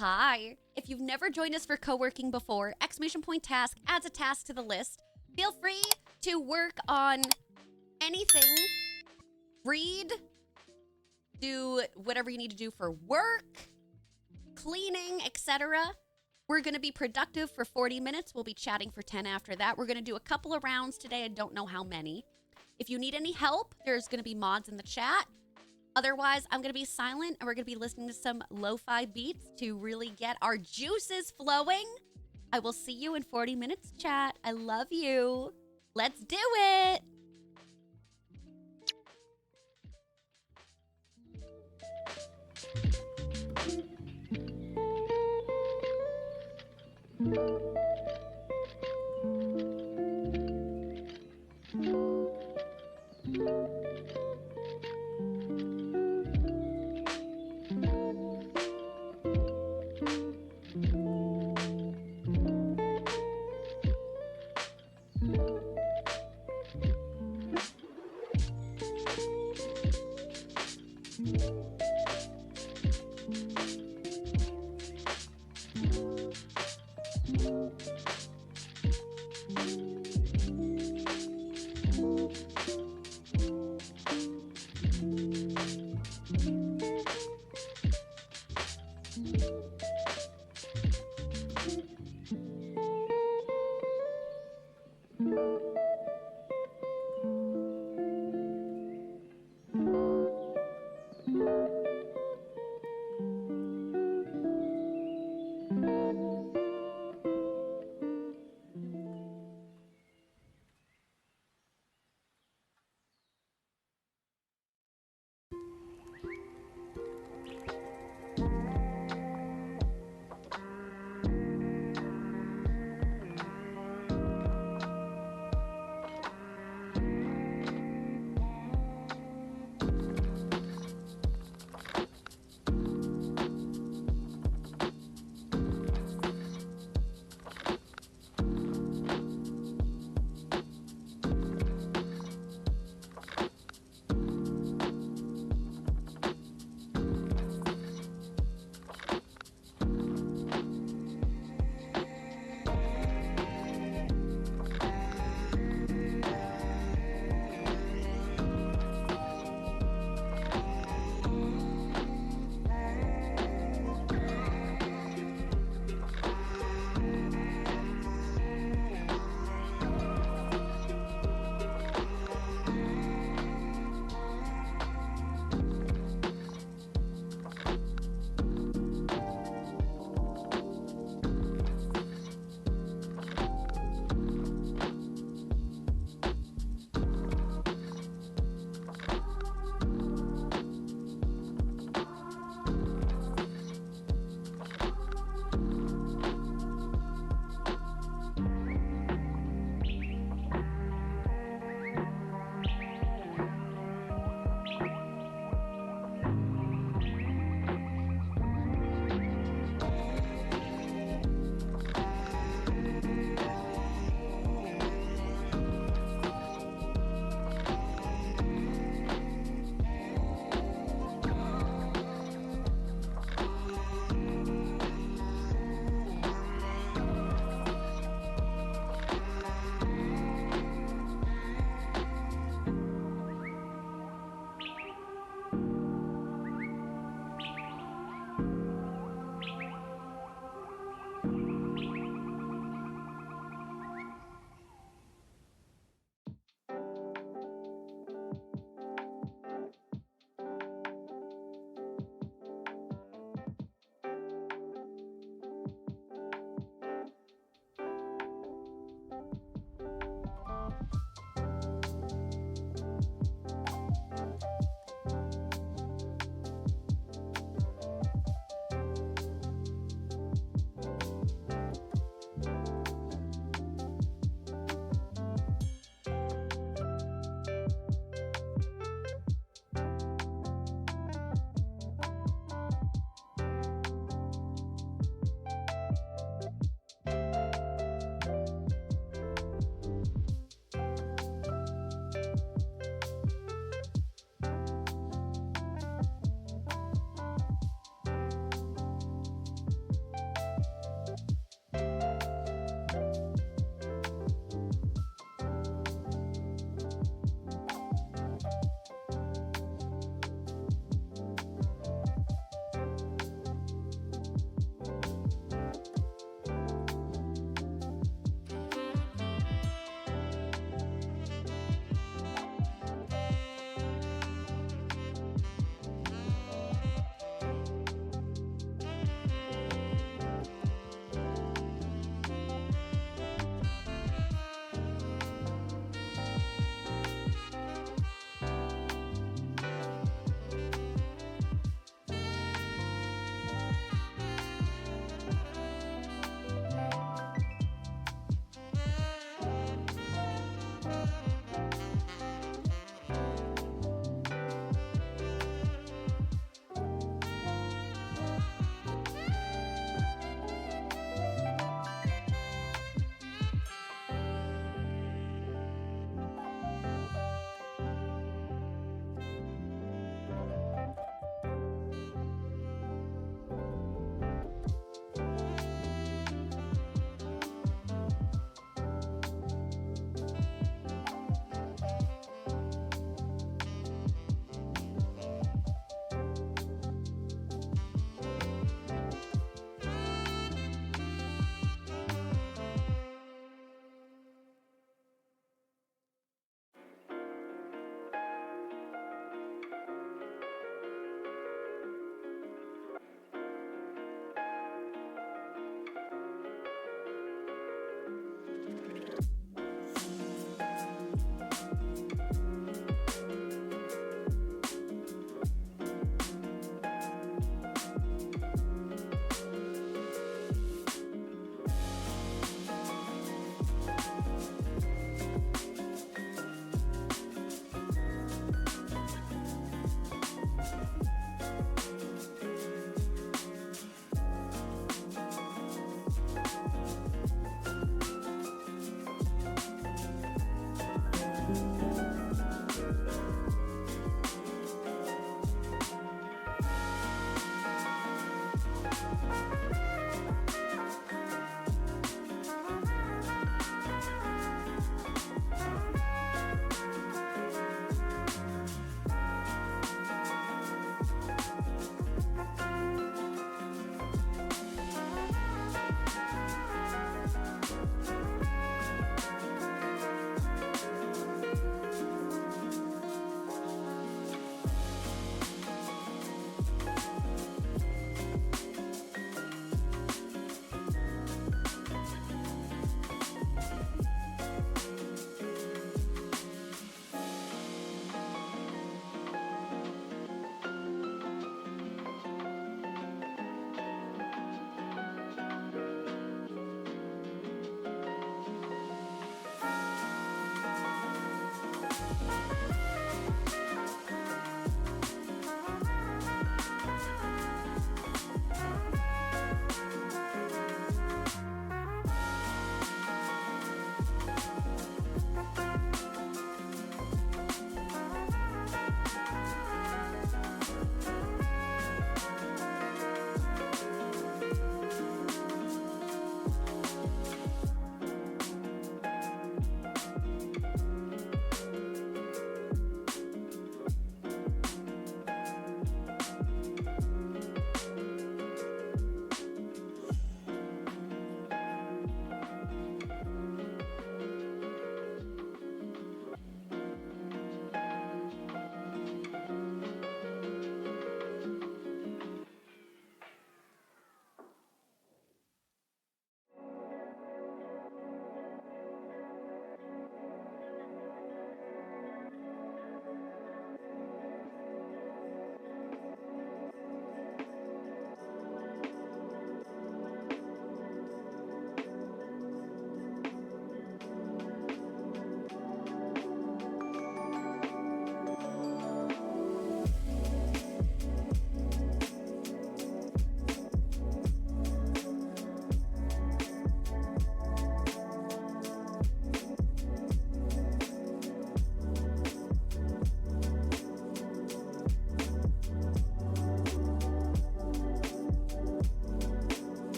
Hi. If you've never joined us for co-working before, exclamation point task adds a task to the list. Feel free to work on anything. Read. Do whatever you need to do for work, cleaning, etc. We're going to be productive for 40 minutes. We'll be chatting for 10 after that. We're going to do a couple of rounds today. I don't know how many. If you need any help, there's going to be mods in the chat. Otherwise, I'm going to be silent and we're going to be listening to some lo-fi beats to really get our juices flowing. I will see you in 40 minutes, chat. I love you. Let's do it.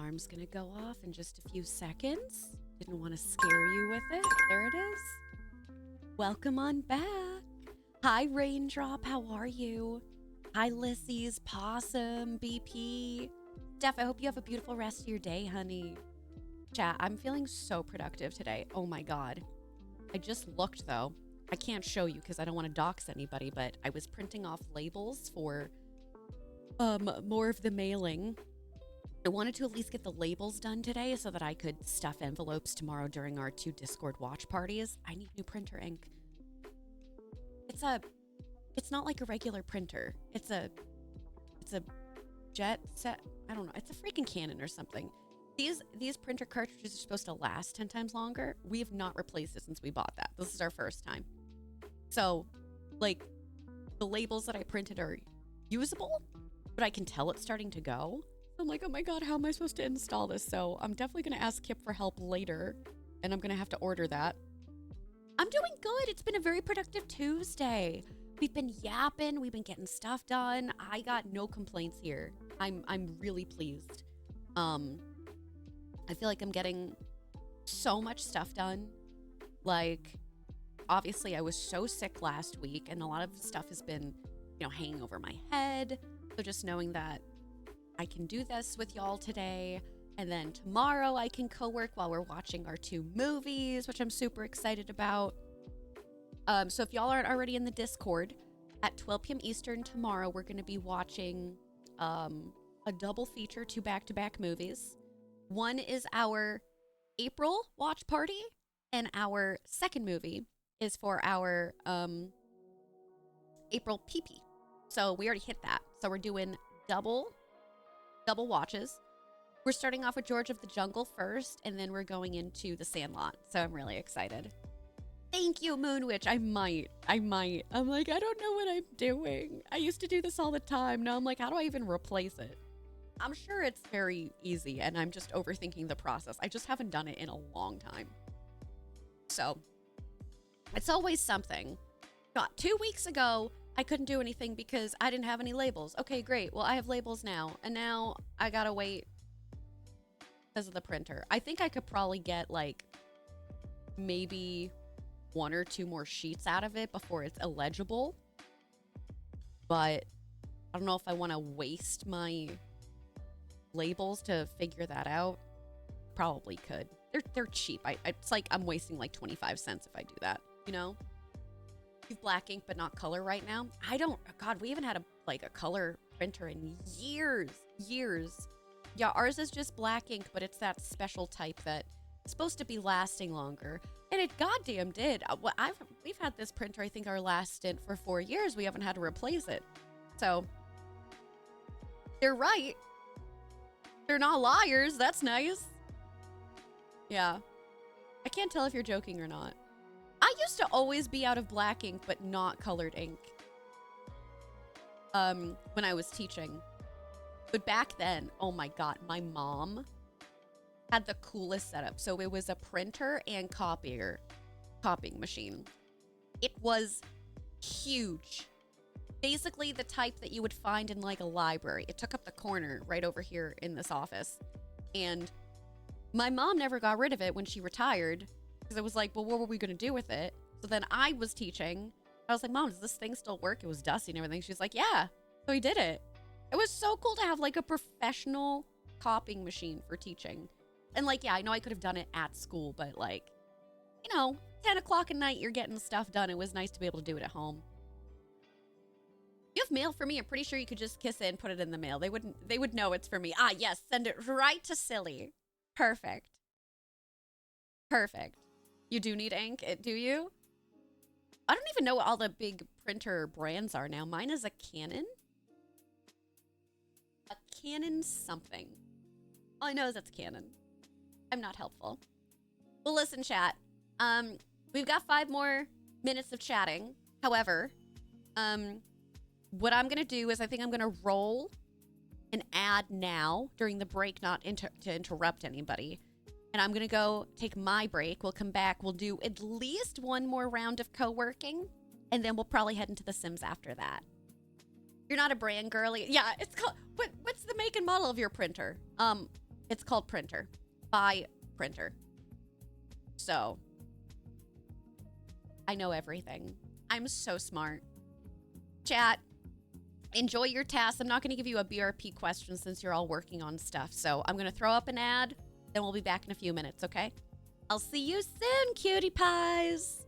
alarm's gonna go off in just a few seconds. Didn't want to scare you with it. There it is. Welcome on back. Hi, Raindrop. How are you? Hi, Lissy's, Possum, BP. Steph, I hope you have a beautiful rest of your day, honey. Chat, I'm feeling so productive today. Oh my God. I just looked though. I can't show you because I don't want to dox anybody, but I was printing off labels for more of the mailing. I wanted to at least get the labels done today so that I could stuff envelopes tomorrow during our 2 Discord watch parties. I need new printer ink. It's not like a regular printer. It's a jet set. I don't know. It's a freaking Canon or something. These printer cartridges are supposed to last 10 times longer. We have not replaced it since we bought that. This is our first time. So, like, the labels that I printed are usable, but I can tell it's starting to go. I'm like, oh my God, how am I supposed to install this? So I'm definitely going to ask Kip for help later, and I'm going to have to order that. I'm doing good. It's been a very productive Tuesday. We've been yapping. We've been getting stuff done. I got no complaints here. I'm really pleased. I feel like I'm getting so much stuff done. Like, obviously, I was so sick last week, and a lot of stuff has been, hanging over my head. So just knowing that I can do this with y'all today, and then tomorrow I can co-work while we're watching our 2 movies, which I'm super excited about. So if y'all aren't already in the Discord, at 12 p.m. Eastern tomorrow, we're going to be watching a double feature, 2 back-to-back movies. One is our April watch party, and our second movie is for our April PP. So we already hit that. So we're doing double watches. We're starting off with George of the Jungle first, and then we're going into The Sandlot. So I'm really excited. Thank you, Moonwitch. I might. I'm like, I don't know what I'm doing. I used to do this all the time. Now I'm like, how do I even replace it? I'm sure it's very easy, and I'm just overthinking the process. I just haven't done it in a long time. So it's always something. God, 2 weeks ago, I couldn't do anything because I didn't have any labels. Okay, great. Well, I have labels now, and now I gotta wait because of the printer. I think I could probably get like maybe 1 or 2 more sheets out of it before it's illegible. But I don't know if I want to waste my labels to figure that out. Probably could. They're cheap. It's like I'm wasting like 25 cents if I do that, You've black ink but not color right now. God, we haven't had a color printer in years. Yeah, ours is just black ink, but it's that special type that's supposed to be lasting longer, and it goddamn did. We've had this printer, I think, our last stint for 4 years. We haven't had to replace it. So they're right. They're not liars. That's nice. Yeah. I can't tell if you're joking or not. I used to always be out of black ink, but not colored ink. When I was teaching. But back then, oh my God, my mom had the coolest setup. So it was a printer and copying machine. It was huge. Basically the type that you would find in like a library. It took up the corner right over here in this office. And my mom never got rid of it when she retired. Because it was like, well, what were we going to do with it? So then I was teaching. I was like, Mom, does this thing still work? It was dusty and everything. She's like, yeah. So he did it. It was so cool to have like a professional copying machine for teaching. And like, yeah, I know I could have done it at school, but like, 10 o'clock at night, you're getting stuff done. It was nice to be able to do it at home. You have mail for me? I'm pretty sure you could just kiss it and put it in the mail. They would know it's for me. Ah, yes, send it right to Silly. Perfect. You do need ink, do you? I don't even know what all the big printer brands are now. Mine is a Canon. A Canon something. All I know is it's Canon. I'm not helpful. Well, listen, chat. We've got 5 more minutes of chatting. However, what I'm going to do is I think I'm going to roll an ad now during the break, not to interrupt anybody. And I'm going to go take my break. We'll come back. We'll do at least 1 more round of co-working. And then we'll probably head into The Sims after that. You're not a brand girly. Yeah, it's called... What's the make and model of your printer? It's called printer by printer. So I know everything. I'm so smart. Chat, enjoy your tasks. I'm not going to give you a BRP question since you're all working on stuff. So I'm going to throw up an ad, then we'll be back in a few minutes, okay? I'll see you soon, cutie pies.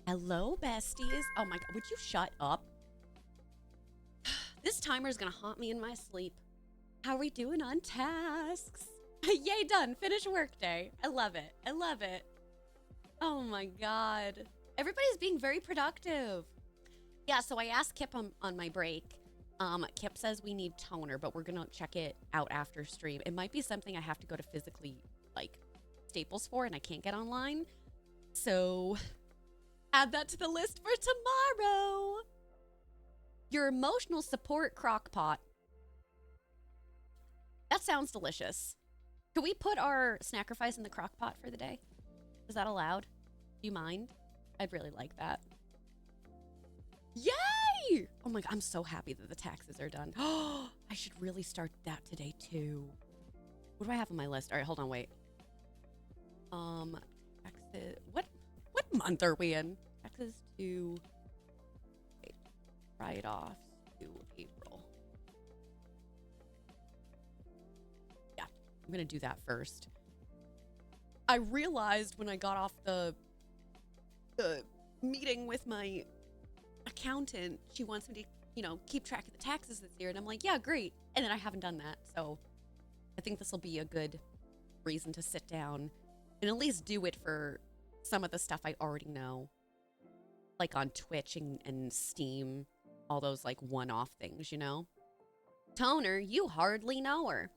Hello, besties. Oh my god, would you shut up? This timer is gonna haunt me in my sleep. How are we doing on tasks? Yay, done. Finish workday. I love it. I love it. Oh my god. Everybody's being very productive. Yeah, so I asked Kip on my break. Kip says we need toner, but we're gonna check it out after stream. It might be something I have to go to physically, like, Staples for, and I can't get online. So, add that to the list for tomorrow. Your emotional support crock pot. That sounds delicious. Could we put our snackifice in the crock pot for the day? Is that allowed? Do you mind? I'd really like that. Yay! Oh my god, I'm so happy that the taxes are done. Oh, I should really start that today too. What do I have on my list? All right, hold on, wait. Taxes. What month are we in? Taxes to write-offs to April. Yeah, I'm gonna do that first. I realized when I got off the meeting with my accountant, she wants me to, you know, keep track of the taxes this year. And I'm like, yeah, great. And then I haven't done that. So I think this will be a good reason to sit down and at least do it for some of the stuff I already know. Like on Twitch and Steam, all those like one-off things, you know? Toner, you hardly know her.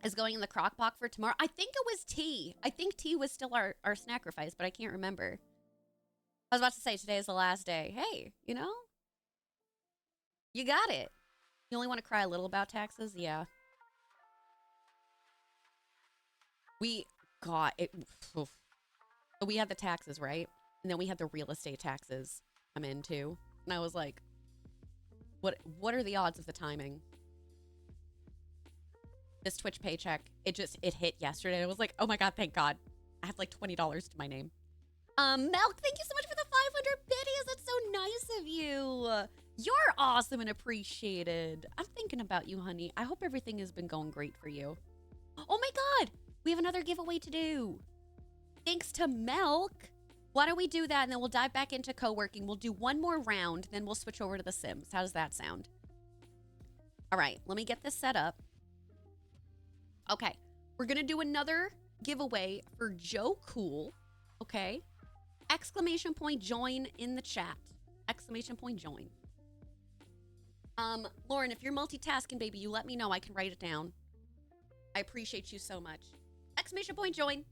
Is going in the crock pot for tomorrow. I think it was tea. I think tea was still our snackifice, but I can't remember. I was about to say today is the last day. Hey, you know? You got it. You only want to cry a little about taxes? Yeah. We got it. So we had the taxes, right? And then we had the real estate taxes come in too. And I was like, what are the odds of the timing? This Twitch paycheck, it hit yesterday. I was like, oh my god, thank god. I have like $20 to my name. Milk, thank you so much for the 500 biddies. That's so nice of you. You're awesome and appreciated. I'm thinking about you, honey. I hope everything has been going great for you. Oh my god, we have another giveaway to do. Thanks to Milk. Why don't we do that and then we'll dive back into co-working. We'll do one more round, then we'll switch over to The Sims. How does that sound? All right, let me get this set up. Okay, we're gonna do another giveaway for Joe Cool, okay? Exclamation point join in the chat. Exclamation point join. Lauren, if you're multitasking, baby, you let me know. I can write it down. I appreciate you so much. Exclamation point join.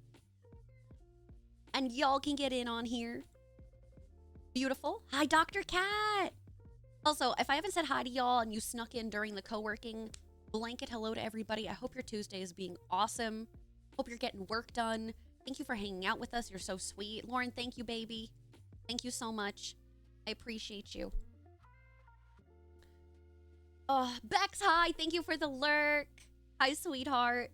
And y'all can get in on here. Beautiful. Hi, Dr. Cat. Also, if I haven't said hi to y'all and you snuck in during the co-working, blanket hello to everybody. I hope your Tuesday is being awesome. Hope you're getting work done. Thank you for hanging out with us. You're so sweet. Lauren, thank you, baby. Thank you so much. I appreciate you. Oh, Bex, hi. Thank you for the lurk. Hi, sweetheart.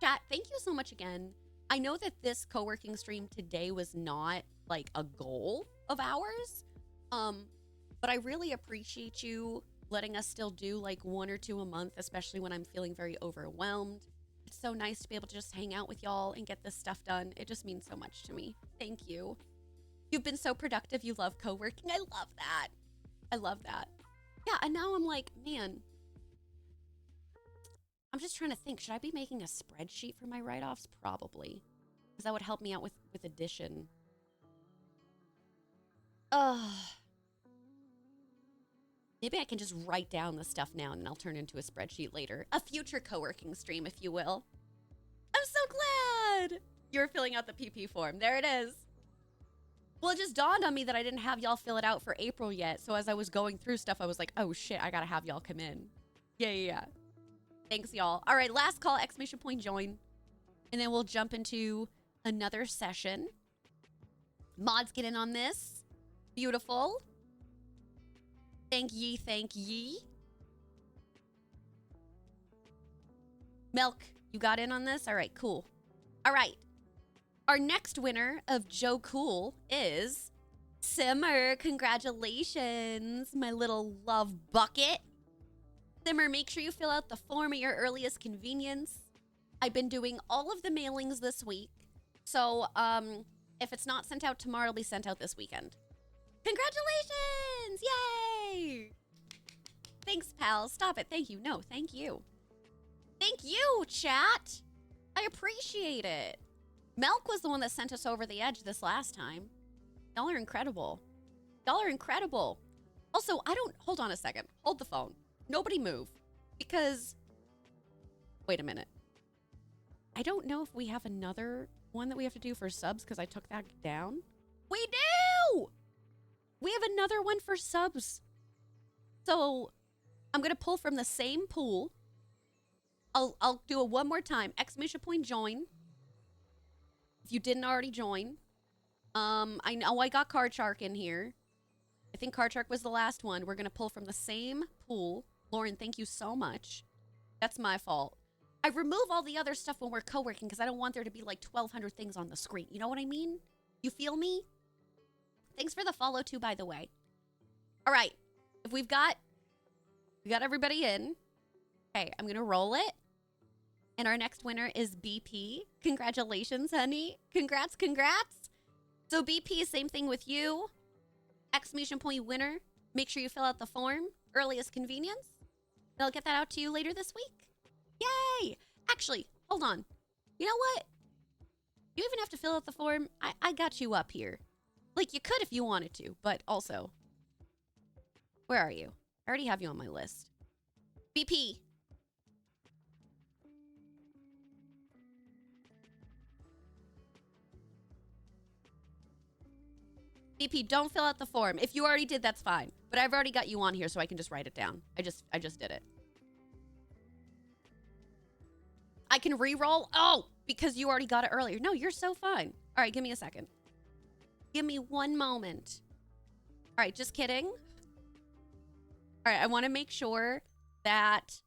Chat, thank you so much again. I know that this co-working stream today was not like a goal of ours, but I really appreciate you letting us still do like 1 or 2 a month, especially when I'm feeling very overwhelmed. It's so nice to be able to just hang out with y'all and get this stuff done. It just means so much to me. Thank you. You've been so productive. You love co-working. I love that. I love that. Yeah, and now I'm like, man, I'm just trying to think. Should I be making a spreadsheet for my write-offs? Probably. Because that would help me out with addition. Maybe I can just write down the stuff now and then I'll turn it into a spreadsheet later. A future co-working stream, if you will. I'm so glad you're filling out the PP form. There it is. Well, it just dawned on me that I didn't have y'all fill it out for April yet. So as I was going through stuff, I was like, oh shit, I gotta have y'all come in. Yeah. Thanks, y'all. All right, last call, exclamation point join. And then we'll jump into another session. Mods, get in on this. Beautiful. Thank ye, thank ye. Milk, you got in on this? All right, cool. All right. Our next winner of Joe Cool is Simmer. Congratulations, my little love bucket. Simmer, make sure you fill out the form at your earliest convenience. I've been doing all of the mailings this week. So, If it's not sent out tomorrow, it'll be sent out this weekend. Congratulations! Yay! Thanks, pals. Stop it. Thank you. No, thank you. Thank you, chat. I appreciate it. Melk was the one that sent us over the edge this last time. Y'all are incredible. Y'all are incredible. Also, hold on a second. Hold the phone. Nobody move. Because, wait a minute. I don't know if we have another one that we have to do for subs because I took that down. We do! We have another one for subs. So, I'm going to pull from the same pool. I'll do it one more time. Exclamation point join. If you didn't already join. I know I got Card Shark in here. I think Card Shark was the last one. We're going to pull from the same pool. Lauren, thank you so much. That's my fault. I remove all the other stuff when we're co-working because I don't want there to be like 1,200 things on the screen. You know what I mean? You feel me? Thanks for the follow too, by the way. All right. If we got everybody in. Okay, I'm going to roll it. And our next winner is BP. Congratulations, honey. Congrats, congrats. So BP, same thing with you. Exclamation point winner. Make sure you fill out the form. Earliest convenience. They'll get that out to you later this week. Yay! Actually, hold on. You know what? You even have to fill out the form. I got you up here. Like, you could if you wanted to, but also. Where are you? I already have you on my list. BP. BP, don't fill out the form. If you already did, that's fine. But I've already got you on here, so I can just write it down. I just did it. I can re-roll? Oh, because you already got it earlier. No, you're so fine. All right, give me a second. Give me one moment. All right, just kidding. All right, I want to make sure that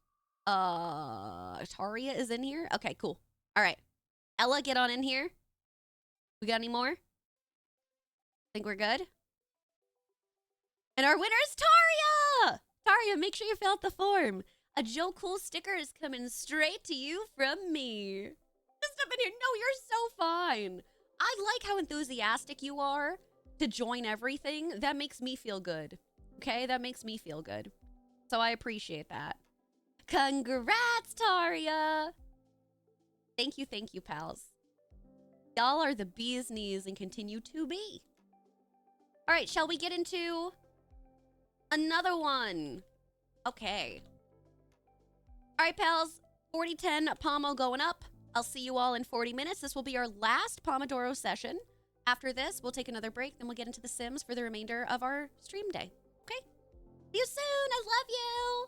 Taria is in here. Okay, cool. All right. Ella, get on in here. We got any more? Think we're good? And our winner is Taria! Taria, make sure you fill out the form. A Joe Cool sticker is coming straight to you from me. Just up in here. No, you're so fine. I like how enthusiastic you are to join everything. That makes me feel good. Okay? That makes me feel good. So I appreciate that. Congrats, Taria! Thank you, pals. Y'all are the bee's knees and continue to be. All right, shall we get into another one? Okay. All right, pals. 4010 Pomo going up. I'll see you all in 40 minutes. This will be our last Pomodoro session. After this, we'll take another break. Then we'll get into The Sims for the remainder of our stream day. Okay? See you soon. I love you.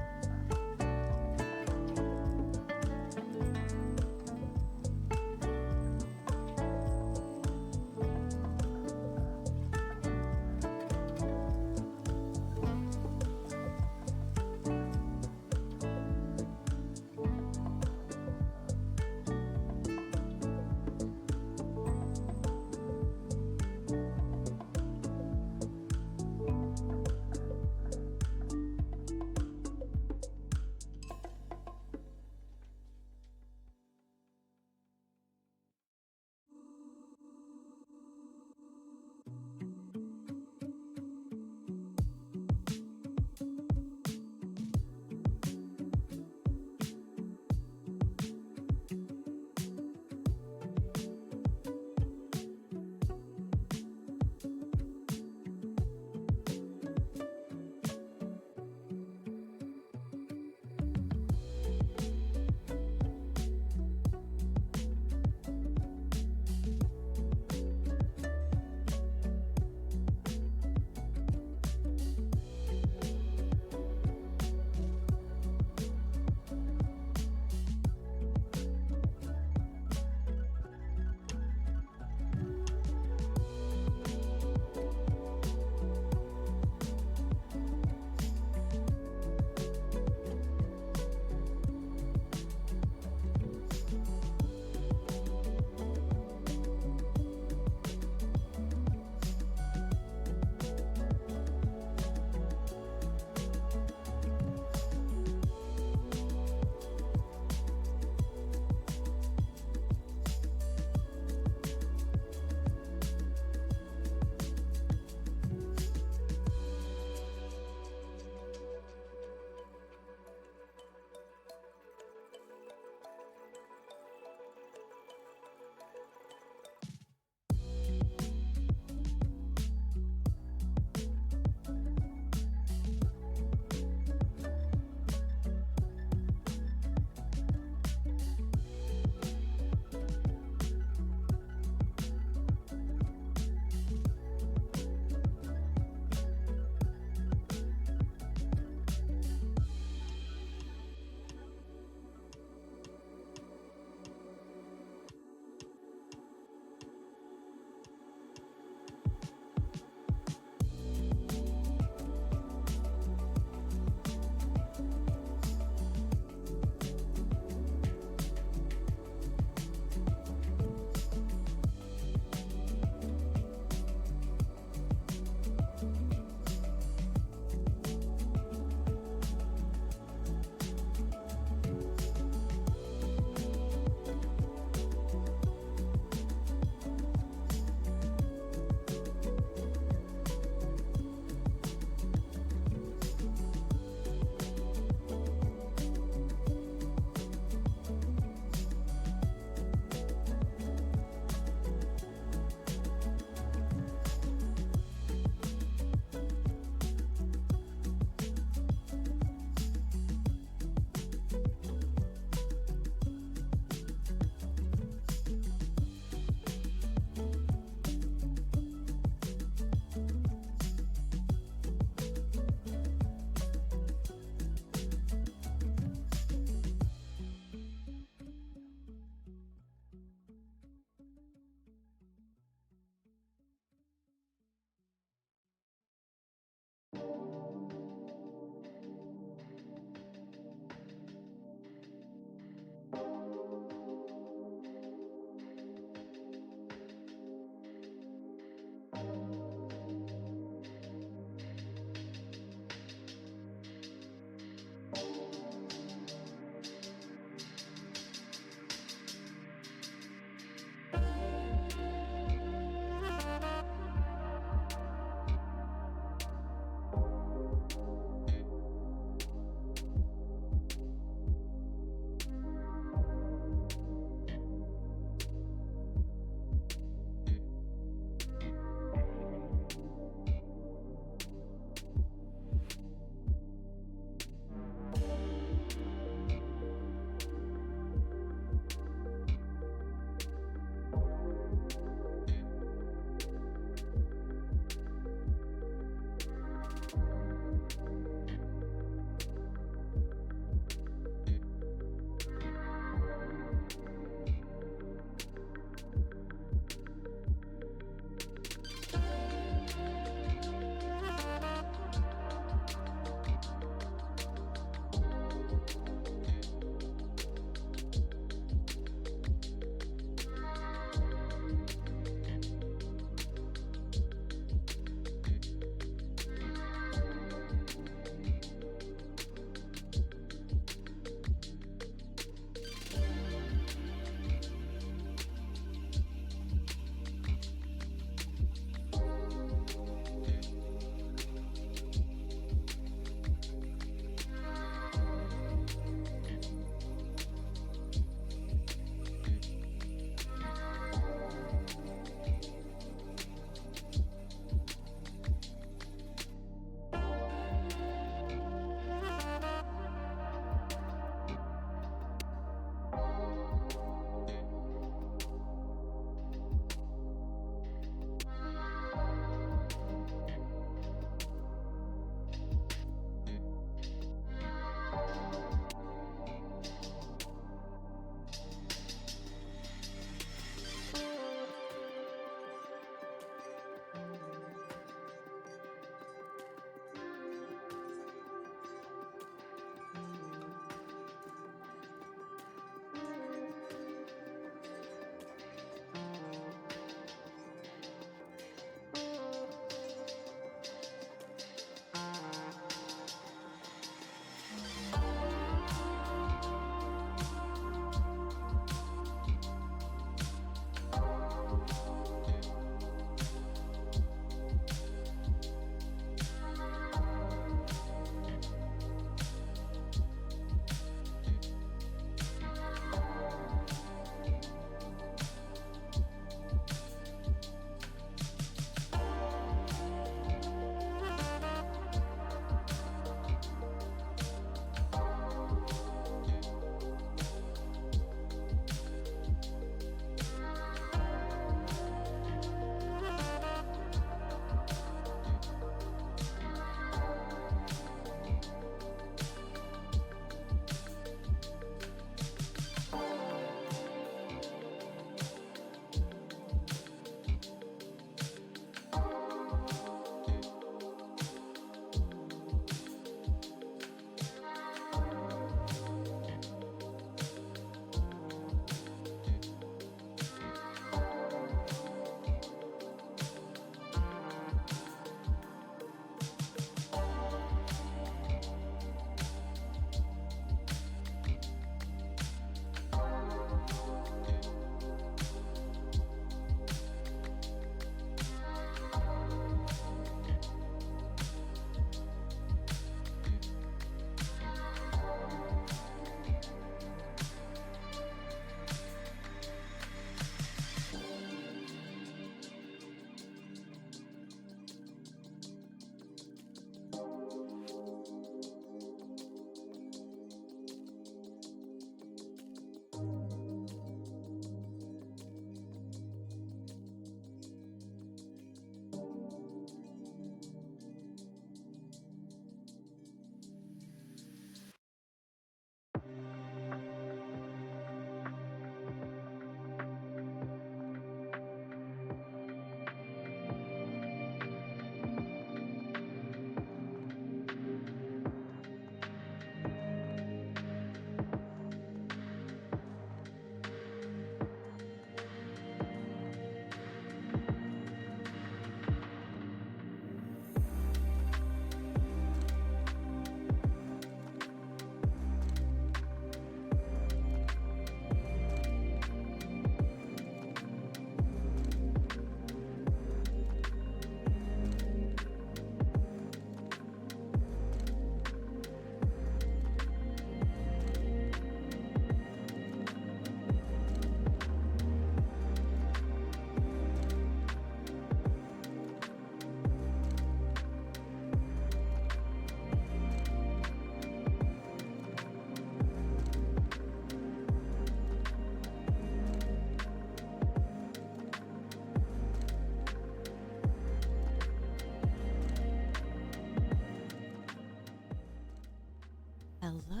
Hello.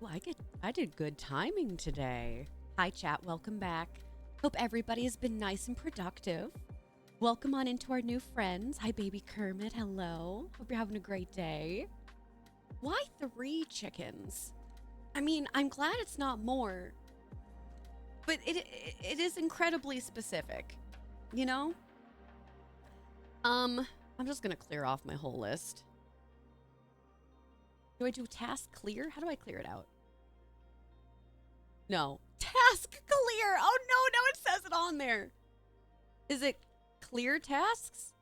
Ooh, I did good timing today. Hi chat, welcome back. Hope everybody has been nice and productive. Welcome on into our new friends. Hi baby Kermit, hello. Hope you're having a great day. Why 3 chickens? I mean, I'm glad it's not more. But it is incredibly specific, you know? I'm just gonna clear off my whole list. Do I do task clear? How do I clear it out? No. Task clear! Oh no, it says it on there. Is it clear tasks?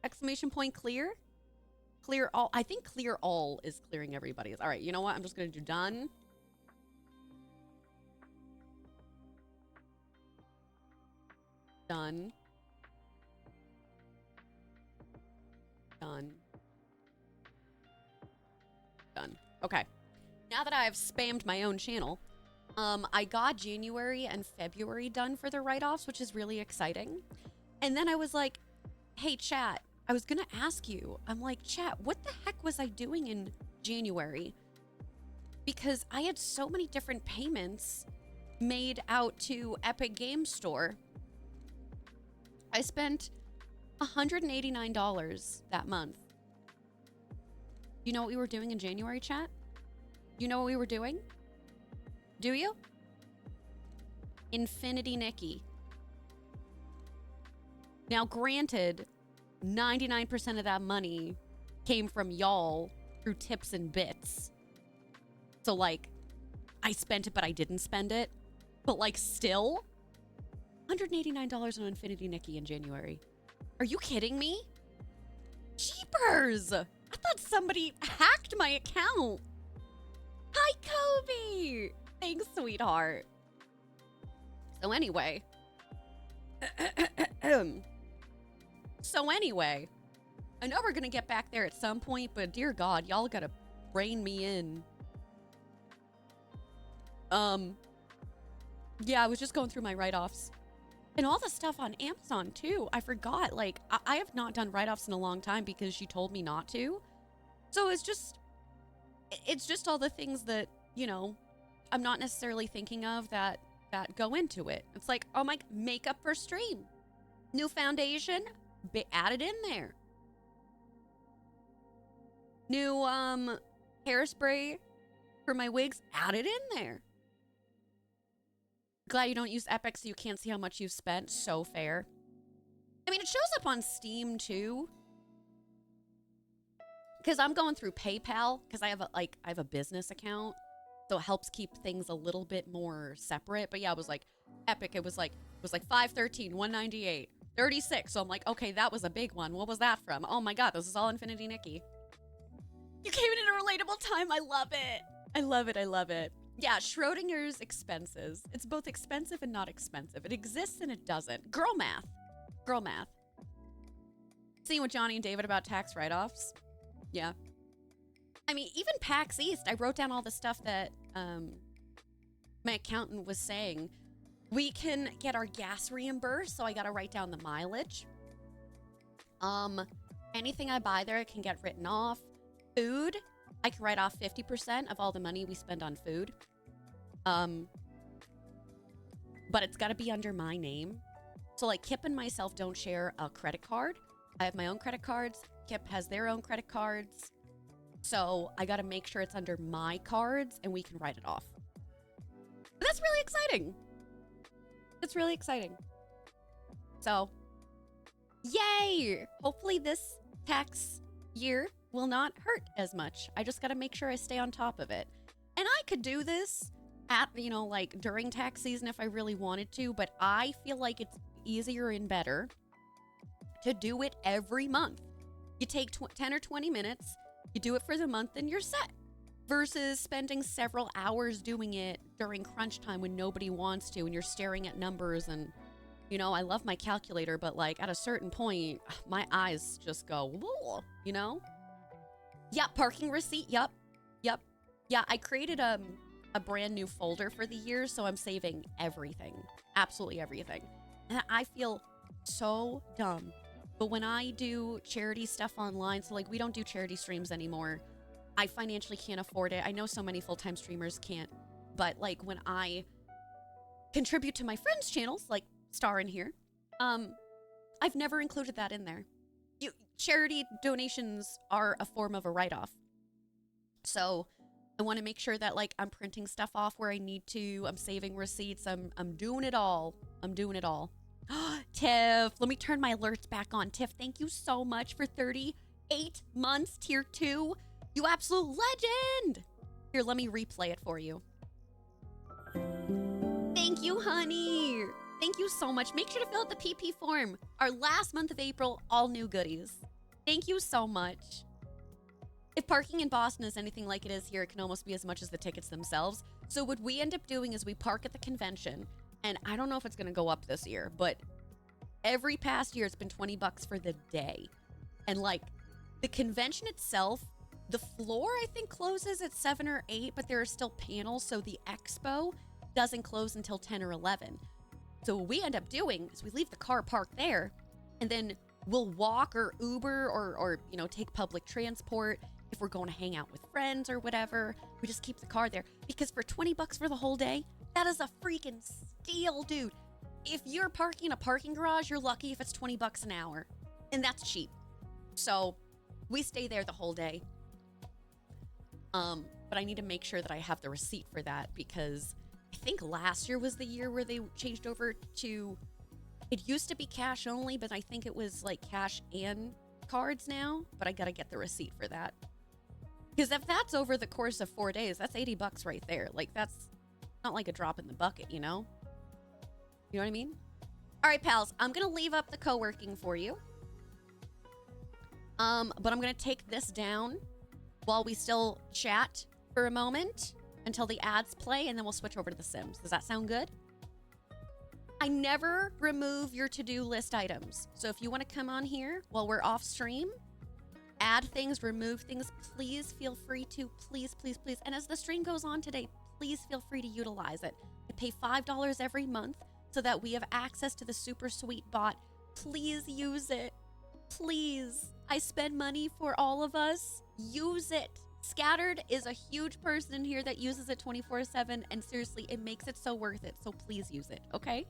Exclamation point clear? Clear all. I think clear all is clearing everybody's. All right, you know what? I'm just gonna do done. Done. Done. Done. Okay. Now that I've spammed my own channel, I got January and February done for the write-offs, which is really exciting. And then I was like, hey, chat, I was going to ask you. I'm like, chat, what the heck was I doing in January? Because I had so many different payments made out to Epic Games Store. I spent $189 that month. You know what we were doing in January, chat? You know what we were doing? Do you? Infinity Nikki. Now, granted, 99% of that money came from y'all through tips and bits. So, like, I spent it, but I didn't spend it. But, like, still, $189 on Infinity Nikki in January. Are you kidding me? Jeepers! I thought somebody hacked my account. Hi, Kobe! Thanks, sweetheart. So anyway. I know we're gonna get back there at some point, but dear God, y'all gotta rein me in. Yeah, I was just going through my write-offs. And all the stuff on Amazon, too. I forgot, like, I have not done write-offs in a long time because she told me not to. So it's just all the things that, you know, I'm not necessarily thinking of that go into it. It's like, oh my, makeup for stream. New foundation, add it in there. New hairspray for my wigs, add it in there. Glad you don't use Epic so you can't see how much you've spent. So fair. I mean, it shows up on Steam too. Because I'm going through PayPal because I have a business account. So it helps keep things a little bit more separate. But yeah, it was like Epic. It was like 513, 198, 36. So I'm like, okay, that was a big one. What was that from? Oh my God, this is all Infinity Nikki. You came in a relatable time. I love it. I love it. I love it. Yeah, Schrodinger's expenses. It's both expensive and not expensive. It exists and it doesn't. Girl math. Girl math. Seeing with Johnny and David about tax write-offs. Yeah. I mean, even PAX East, I wrote down all the stuff that my accountant was saying. We can get our gas reimbursed, so I got to write down the mileage. Anything I buy there can get written off. Food, I can write off 50% of all the money we spend on food. But it's got to be under my name. So like Kip and myself don't share a credit card. I have my own credit cards. Kip has their own credit cards. So I got to make sure it's under my cards and we can write it off. But that's really exciting. That's really exciting. So, yay! Hopefully this tax year will not hurt as much. I just got to make sure I stay on top of it. And I could do this at, you know, like during tax season if I really wanted to, but I feel like it's easier and better to do it every month. You take 10 or 20 minutes, you do it for the month and you're set. Versus spending several hours doing it during crunch time when nobody wants to and you're staring at numbers and, you know, I love my calculator, but like at a certain point, my eyes just go, whoa, you know? Yeah, parking receipt, yep. Yeah, I created a brand new folder for the year, so I'm saving everything. Absolutely everything. And I feel so dumb But when I do charity stuff online, so like we don't do charity streams anymore, I financially can't afford it. I know so many full-time streamers can't, but like when I contribute to my friends' channels, like Star in here, I've never included that in there. Charity donations are a form of a write-off. So I want to make sure that like I'm printing stuff off where I need to. I'm saving receipts. I'm doing it all. I'm doing it all. Tiff, let me turn my alerts back on. Tiff, thank you so much for 38 months, tier 2. You absolute legend. Here, let me replay it for you. Thank you, honey. Thank you so much. Make sure to fill out the PP form. Our last month of April, all new goodies. Thank you so much. If parking in Boston is anything like it is here, it can almost be as much as the tickets themselves. So what we end up doing is we park at the convention, and I don't know if it's going to go up this year, but every past year it's been $20 for the day. And like the convention itself, the floor I think closes at 7 or 8, but there are still panels, so the expo doesn't close until 10 or 11. So what we end up doing is we leave the car parked there, and then we'll walk or Uber or you know, take public transport. If we're going to hang out with friends or whatever, we just keep the car there. Because for $20 for the whole day, that is a freaking steal, dude. If you're parking in a parking garage, you're lucky if it's $20 an hour. And that's cheap. So we stay there the whole day. But I need to make sure that I have the receipt for that, because I think last year was the year where they changed over to, it used to be cash only, but I think it was like cash and cards now, but I gotta get the receipt for that. Because if that's over the course of 4 days, that's $80 right there. Like, that's not like a drop in the bucket, you know? You know what I mean? All right, pals, I'm gonna leave up the co-working for you. But I'm gonna take this down while we still chat for a moment until the ads play, and then we'll switch over to The Sims. Does that sound good? I never remove your to-do list items. So if you want to come on here while we're off stream, add things, remove things, please feel free to. Please, please, please. And as the stream goes on today, please feel free to utilize it. I pay $5 every month so that we have access to the super sweet bot. Please use it. Please. I spend money for all of us. Use it. Scattered is a huge person in here that uses it 24/7, and seriously, it makes it so worth it. So please use it, okay?